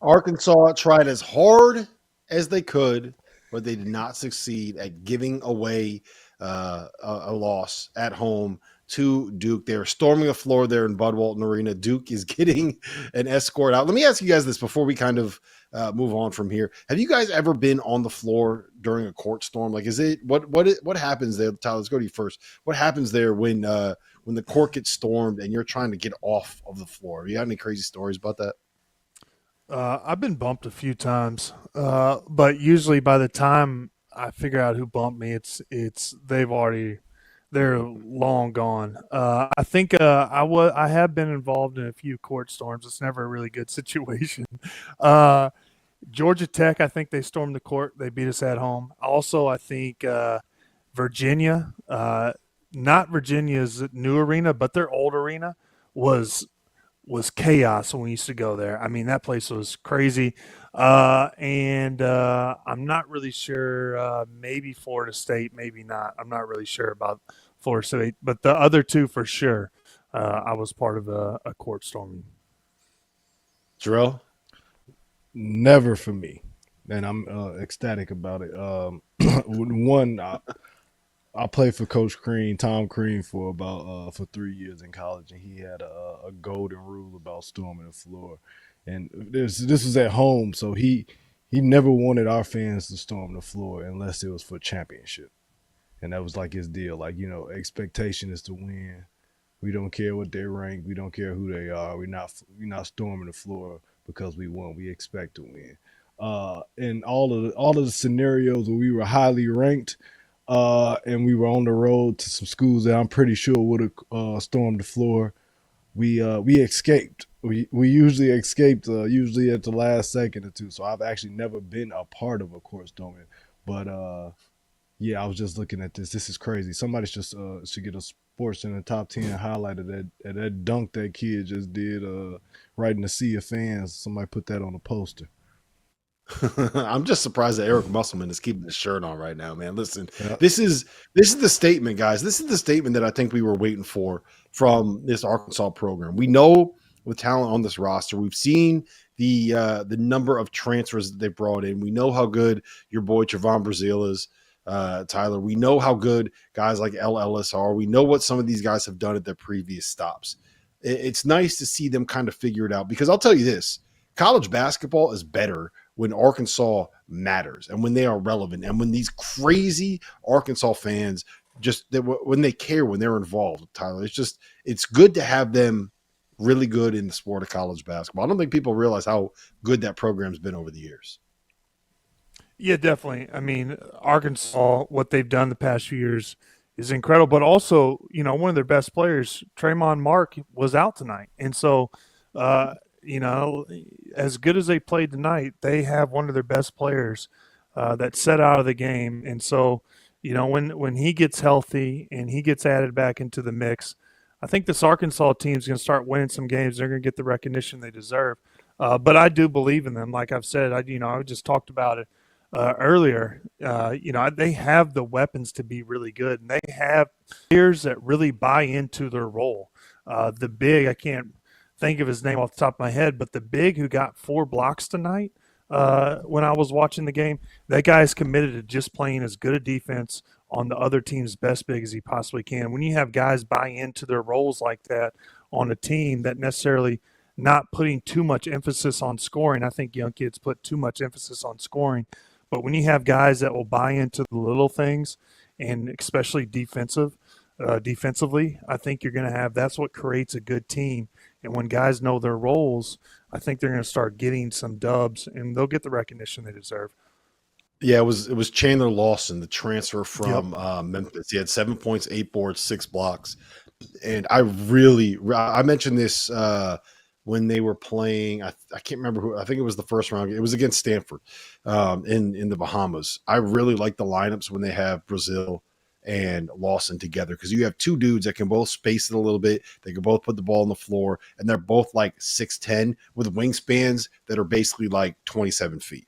Arkansas tried as hard as they could, but they did not succeed at giving away a loss at home to Duke. They were storming the floor there in Bud Walton Arena. Duke is getting an escort out. Let me ask you guys this before we kind of move on from here. Have you guys ever been on the floor during a court storm? Like, is it what happens there? Tyler, let's go to you first. What happens there when the court gets stormed and you're trying to get off of the floor? Have you had any crazy stories about that? I've been bumped a few times, but usually by the time I figure out who bumped me, they're long gone. I think I have been involved in a few court storms. It's never a really good situation. Uh, Georgia Tech, I think they stormed the court. They beat us at home. Also, I think Virginia, not Virginia's new arena, but their old arena was was chaos when we used to go there. I mean, that place was crazy. And I'm not really sure. Maybe Florida State, maybe not. I'm not really sure about Florida State, but the other two for sure. I was part of a court storming. Jarrell? Never for me, and I'm ecstatic about it. One, I played for Coach Crean, Tom Crean, for about for 3 years in college, and he had a golden rule about storming the floor. And this was at home, so he never wanted our fans to storm the floor unless it was for championship, and that was like his deal. Like, expectation is to win. We don't care what they rank. We don't care who they are. We're not storming the floor because we won. We expect to win. In all of the scenarios where we were highly ranked, and we were on the road to some schools that I'm pretty sure would have stormed the floor. We escaped. We usually escaped, usually at the last second or two. So I've actually never been a part of a court storming, but yeah, I was just looking at this. This is crazy. Somebody should get a sports in the top 10 highlight of that dunk that kid just did, right in the sea of fans. Somebody put that on a poster. I'm just surprised that Eric Musselman is keeping his shirt on right now, man. Listen, Yeah. this is the statement, guys. This is the statement that I think we were waiting for from this Arkansas program. We know with talent on this roster, we've seen the number of transfers that they brought in. We know how good your boy Trevon Brazile is, Tyler. We know how good guys like L. Ellis are. We know what some of these guys have done at their previous stops. It's nice to see them kind of figure it out, because I'll tell you this: college basketball is better when Arkansas matters and when they are relevant and when these crazy Arkansas fans when they care, when they're involved. Tyler, it's good to have them really good in the sport of college basketball. I don't think people realize how good that program's been over the years. Yeah, definitely. I mean, Arkansas, what they've done the past few years is incredible. But also, one of their best players, Tremont Mark, was out tonight, and so you know, as good as they played tonight, they have one of their best players that set out of the game, and so when he gets healthy and he gets added back into the mix, I think this Arkansas team is going to start winning some games. They're going to get the recognition they deserve. But I do believe in them. Like I've said, I just talked about it earlier. They have the weapons to be really good, and they have players that really buy into their role. The big, I can't think of his name off the top of my head, but the big who got 4 blocks tonight, when I was watching the game, that guy is committed to just playing as good a defense on the other team's best big as he possibly can. When you have guys buy into their roles like that on a team that necessarily not putting too much emphasis on scoring, I think young kids put too much emphasis on scoring. But when you have guys that will buy into the little things, and especially defensively, I think you're going to have that's what creates a good team. And when guys know their roles, I think they're going to start getting some dubs, and they'll get the recognition they deserve. Yeah, it was Chandler Lawson, the transfer Yep. from Memphis. He had 7 points, 8 boards, 6 blocks, and I mentioned this when they were playing. I can't remember who. I think it was the first round. It was against Stanford in the Bahamas. I really like the lineups when they have Brazil and Lawson together, because you have two dudes that can both space it a little bit. They can both put the ball on the floor, and they're both like 6'10" with wingspans that are basically like 27 feet.